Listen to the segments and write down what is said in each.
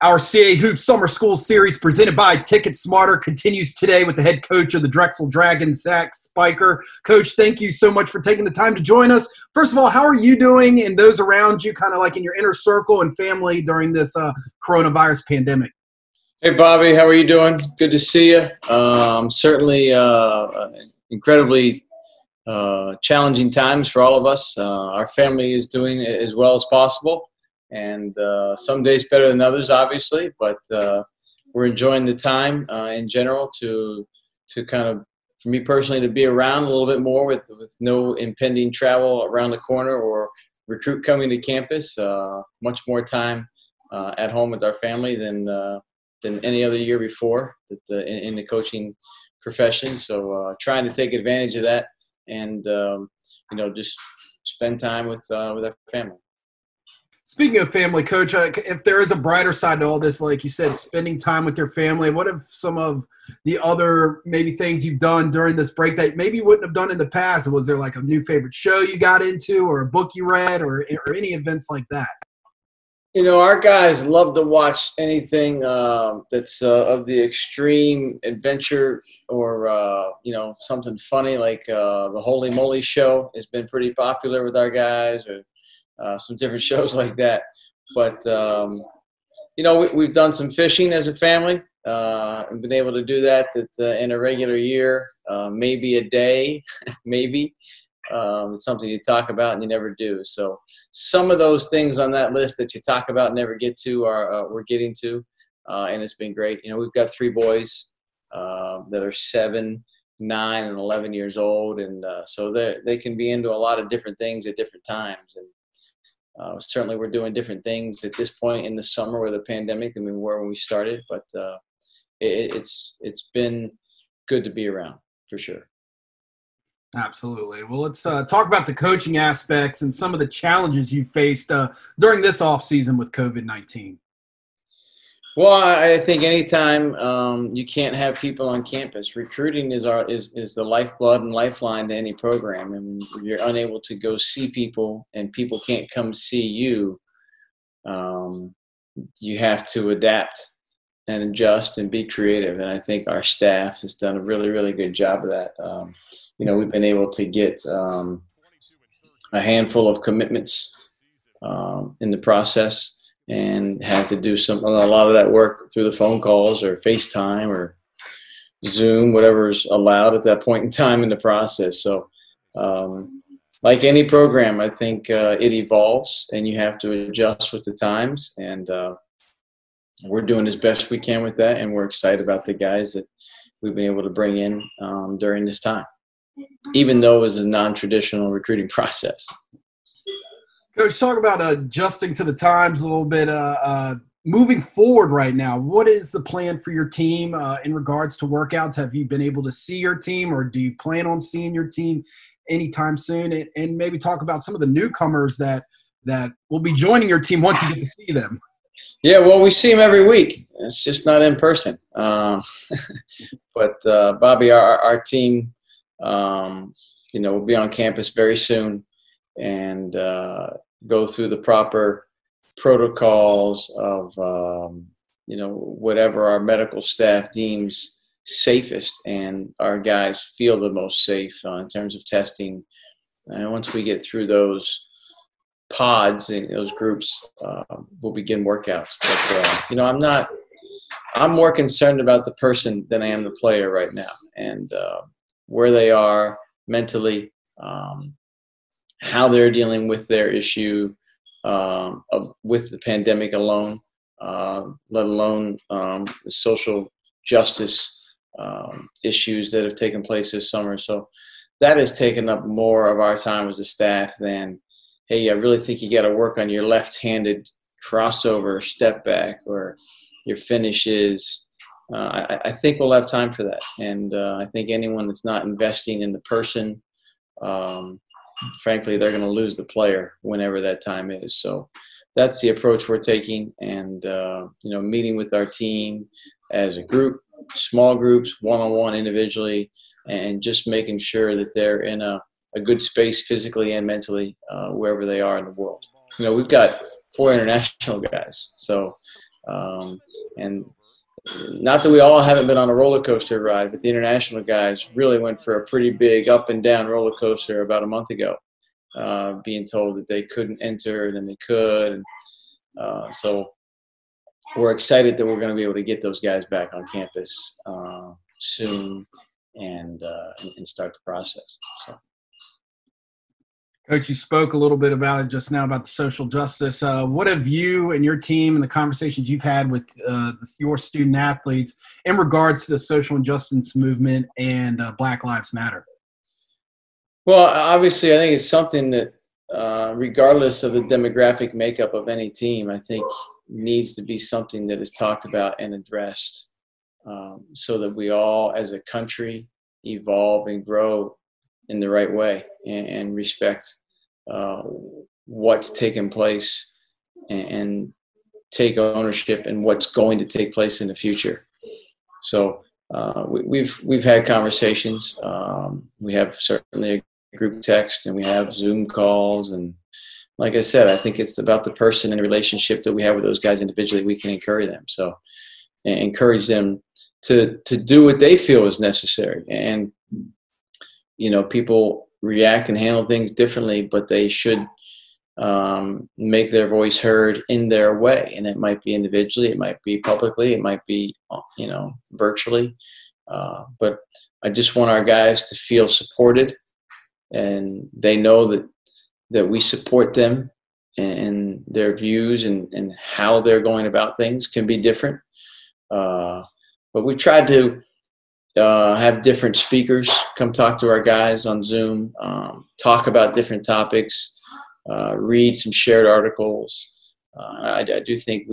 Our CA Hoops Summer School Series presented by Ticket Smarter continues today with the head coach of the Drexel Dragons, Zach Spiker. Coach, thank you so much for taking the time to join us. First of all, how are you doing and those around you, kind of like in your inner circle and family during this coronavirus pandemic? Hey, Bobby, how are you doing? Good to see you. Certainly incredibly challenging times for all of us. Our family is doing as well as possible, and some days better than others, obviously, but we're enjoying the time in general to kind of, for me personally, to be around a little bit more with no impending travel around the corner or recruit coming to campus. Much more time at home with our family than any other year before in the coaching profession. So trying to take advantage of that and, just spend time with our family. Speaking of family, Coach, if there is a brighter side to all this, like you said, spending time with your family, what have some of the other maybe things you've done during this break that maybe you wouldn't have done in the past? Was there like a new favorite show you got into or a book you read or any events like that? Our guys love to watch anything that's of the extreme adventure or, something funny like the Holy Moly show has been pretty popular with our guys, or some different shows like that. But, we've done some fishing as a family and been able to do that in a regular year, maybe a day, maybe. It's something you talk about and you never do. So some of those things on that list that you talk about and never get to we're getting to, and it's been great. We've got 3 boys that are 7, 9, and 11 years old, and so they can be into a lot of different things at different times. And certainly we're doing different things at this point in the summer with the pandemic than we were when we started, but it's been good to be around for sure. Absolutely. Well, let's talk about the coaching aspects and some of the challenges you faced during this offseason with COVID-19. Well, I think anytime you can't have people on campus, recruiting is the lifeblood and lifeline to any program. And when you're unable to go see people and people can't come see you, you have to adapt and adjust and be creative. And I think our staff has done a really, really good job of that. We've been able to get a handful of commitments in the process and had to do a lot of that work through the phone calls or FaceTime or Zoom, whatever's allowed at that point in time in the process. So like any program, I think it evolves and you have to adjust with the times, and we're doing as best we can with that, and we're excited about the guys that we've been able to bring in during this time, even though it was a non-traditional recruiting process. Coach, talk about adjusting to the times a little bit. Moving forward right now, what is the plan for your team in regards to workouts? Have you been able to see your team, or do you plan on seeing your team anytime soon? And maybe talk about some of the newcomers that will be joining your team once you get to see them. Yeah, well, we see them every week. It's just not in person. But Bobby, our team, will be on campus very soon and go through the proper protocols of, whatever our medical staff deems safest and our guys feel the most safe in terms of testing. And once we get through those pods and those groups, we'll begin workouts. But, I'm more concerned about the person than I am the player right now, and where they are mentally, how they're dealing with their issue with the pandemic alone, let alone the social justice issues that have taken place this summer. So that has taken up more of our time as a staff than, hey, I really think you got to work on your left-handed crossover step back or your finishes. I think we'll have time for that. And I think anyone that's not investing in the person, frankly, they're going to lose the player whenever that time is. So that's the approach we're taking, and meeting with our team as a group, small groups, one-on-one, individually, and just making sure that they're in a good space physically and mentally wherever they are in the world. We've got 4 international guys, so And not that we all haven't been on a roller coaster ride, but the international guys really went for a pretty big up and down roller coaster about a month ago, being told that they couldn't enter and then they could. And, so we're excited that we're going to be able to get those guys back on campus soon and start the process. So. Coach, you spoke a little bit about it just now about the social justice. What have you and your team and the conversations you've had with your student athletes in regards to the social injustice movement and Black Lives Matter? Well, obviously, I think it's something that, regardless of the demographic makeup of any team, I think needs to be something that is talked about and addressed, so that we all, as a country, evolve and grow in the right way and respect what's taken place and take ownership in what's going to take place in the future. So we've had conversations. We have certainly a group text, and we have Zoom calls, and like I said, I think it's about the person and the relationship that we have with those guys individually. We can encourage them. So encourage them to do what they feel is necessary. And, you know, people react and handle things differently, but they should make their voice heard in their way. And it might be individually, it might be publicly, it might be, you know, virtually. But I just want our guys to feel supported, and they know that we support them, and their views and how they're going about things can be different. But we tried to have different speakers come talk to our guys on Zoom, talk about different topics, read some shared articles. I do think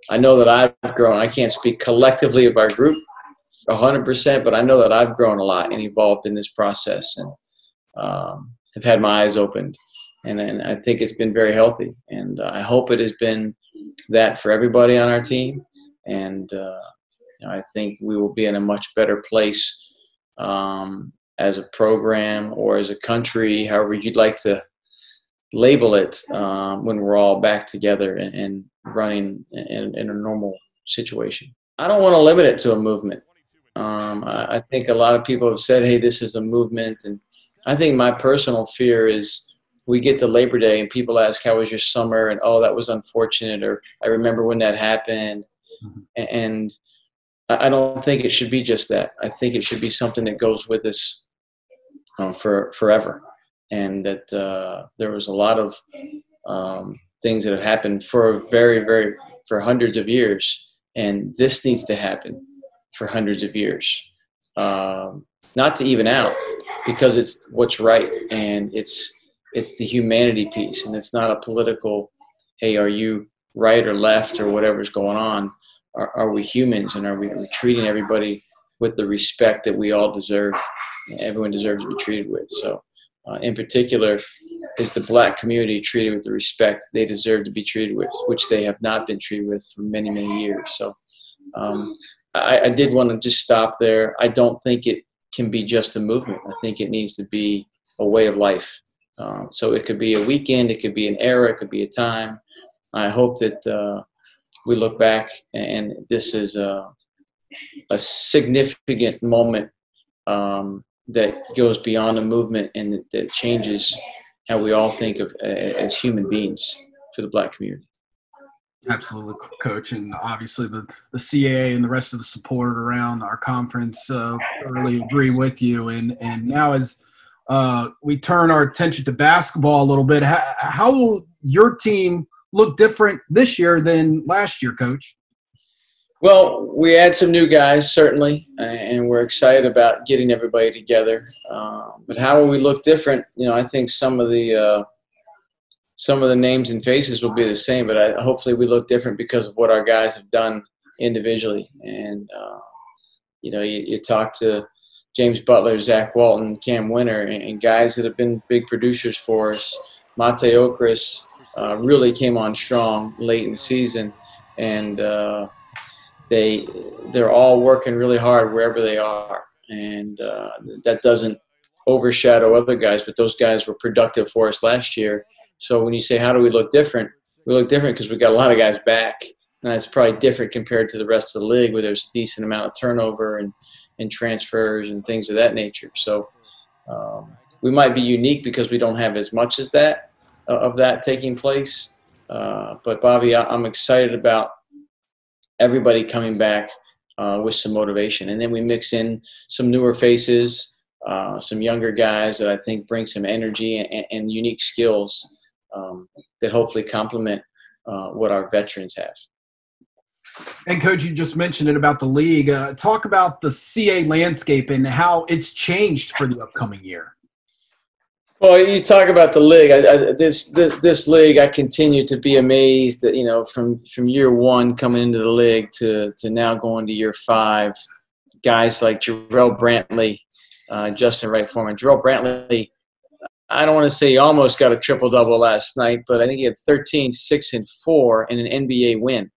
I know that I've grown. I can't speak collectively of our group 100%, but I know that I've grown a lot and evolved in this process, and have had my eyes opened. And I think it's been very healthy, and I hope it has been that for everybody on our team. And you know, I think we will be in a much better place as a program or as a country, however you'd like to label it, when we're all back together and running in a normal situation. I don't want to limit it to a movement. I think a lot of people have said, hey, this is a movement. And I think my personal fear is we get to Labor Day and people ask, how was your summer? And, oh, that was unfortunate. Or I remember when that happened. Mm-hmm. And I don't think it should be just that. I think it should be something that goes with us for forever. And that there was a lot of things that have happened for for hundreds of years. And this needs to happen for hundreds of years. Not to even out, because it's what's right, and it's the humanity piece, and it's not a political, hey, are you right or left or whatever's going on? Are we humans, and are we treating everybody with the respect that we all deserve? Everyone deserves to be treated with. So in particular, is the Black community treated with the respect they deserve to be treated with, which they have not been treated with for many, many years. So I did want to just stop there. I don't think it can be just a movement. I think it needs to be a way of life. So it could be a weekend, it could be an era, it could be a time. I hope that we look back and this is a significant moment that goes beyond a movement, and that changes how we all think of as human beings for the Black community. Absolutely, Coach, and obviously the CAA and the rest of the support around our conference really agree with you. And now as we turn our attention to basketball a little bit, how will your team look different this year than last year, Coach? Well, we had some new guys, certainly, and we're excited about getting everybody together. But how will we look different? You know, I think some of the names and faces will be the same, but hopefully we look different because of what our guys have done individually. And, you know, you talk to James Butler, Zach Walton, Cam Winter, and guys that have been big producers for us. Mate Okris really came on strong late in the season, and they're all working really hard wherever they are. And that doesn't overshadow other guys, but those guys were productive for us last year. So when you say, how do we look different? We look different because we got a lot of guys back, And that's probably different compared to the rest of the league, where there's a decent amount of turnover and transfers and things of that nature. So we might be unique because we don't have as much as that of that taking place. But Bobby, I'm excited about everybody coming back with some motivation, and then we mix in some newer faces, some younger guys that I think bring some energy and unique skills that hopefully complement what our veterans have. And Coach, you just mentioned it about the league. Talk about the CA landscape and how it's changed for the upcoming year. Well, you talk about the league. This league, I continue to be amazed that, you know, from year one coming into the league to now going to year 5, guys like Jarrell Brantley, Justin Wright Foreman. Jarrell Brantley, I don't want to say he almost got a triple-double last night, but I think he had 13, 6, and 4 in an NBA win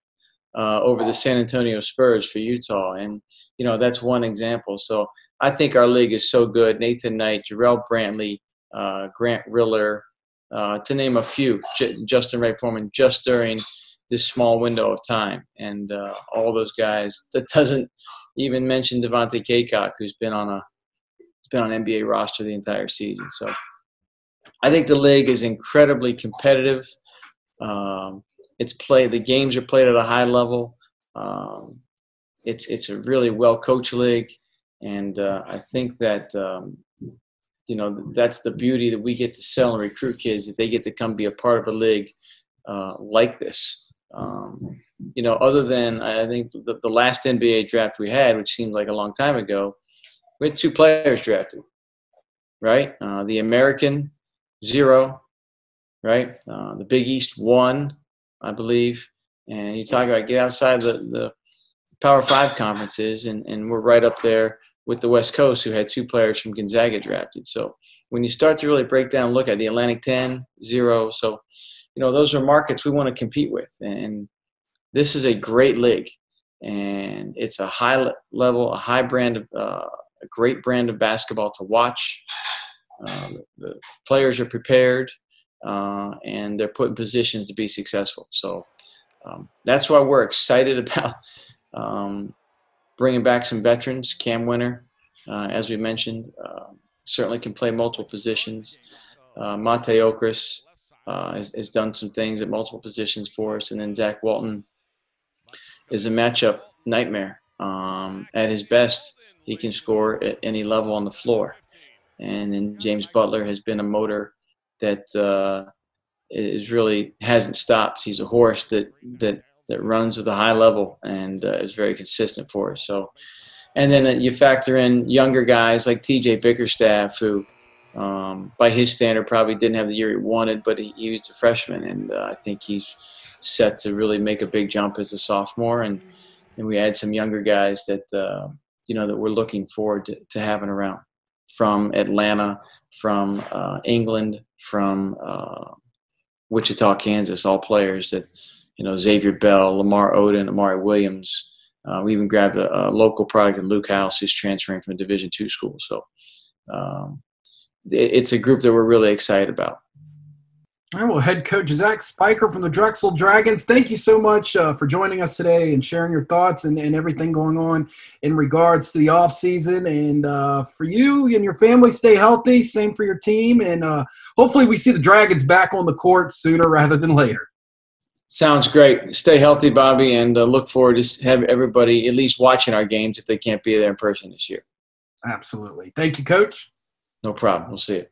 over the San Antonio Spurs for Utah. And, you know, that's one example. So I think our league is so good. Nathan Knight, Jarrell Brantley, Grant Riller, to name a few, Justin Wright Foreman, just during this small window of time. And all those guys. That doesn't even mention Devontae Kaycock, who's been on an NBA roster the entire season. So I think the league is incredibly competitive. The games are played at a high level. It's a really well-coached league. And I think that you know, that's the beauty that we get to sell and recruit kids, if they get to come be a part of a league like this. You know, other than I think the last NBA draft we had, which seemed like a long time ago, we had 2 players drafted, right? The American, 0, right? The Big East, 1, I believe. And you talk about get outside the Power 5 conferences, and we're right up there with the West Coast, who had 2 players from Gonzaga drafted. So when you start to really break down, look at the Atlantic 10, 0. So, you know, those are markets we want to compete with. And this is a great league. And it's a high level, a great brand of basketball to watch. The players are prepared, and they're put in positions to be successful. So that's why we're excited about bringing back some veterans. Cam Winter, as we mentioned, certainly can play multiple positions. Monte Okris has done some things at multiple positions for us. And then Zach Walton is a matchup nightmare. At his best, he can score at any level on the floor. And then James Butler has been a motor that hasn't stopped. He's a horse that runs with a high level and is very consistent for us. So, and then you factor in younger guys like T.J. Bickerstaff, who, by his standard, probably didn't have the year he wanted, but he was a freshman, and I think he's set to really make a big jump as a sophomore. And we add some younger guys that you know, that we're looking forward to having around from Atlanta, from England, from Wichita, Kansas, all players that, you know, Xavier Bell, Lamar Odom, Amari Williams. We even grabbed a local product in Luke House, who's transferring from a Division II school. So it's a group that we're really excited about. All right, well, head coach Zach Spiker from the Drexel Dragons, thank you so much for joining us today and sharing your thoughts and everything going on in regards to the offseason. And for you and your family, stay healthy. Same for your team. And hopefully we see the Dragons back on the court sooner rather than later. Sounds great. Stay healthy, Bobby, and look forward to have everybody at least watching our games if they can't be there in person this year. Absolutely. Thank you, Coach. No problem. We'll see you.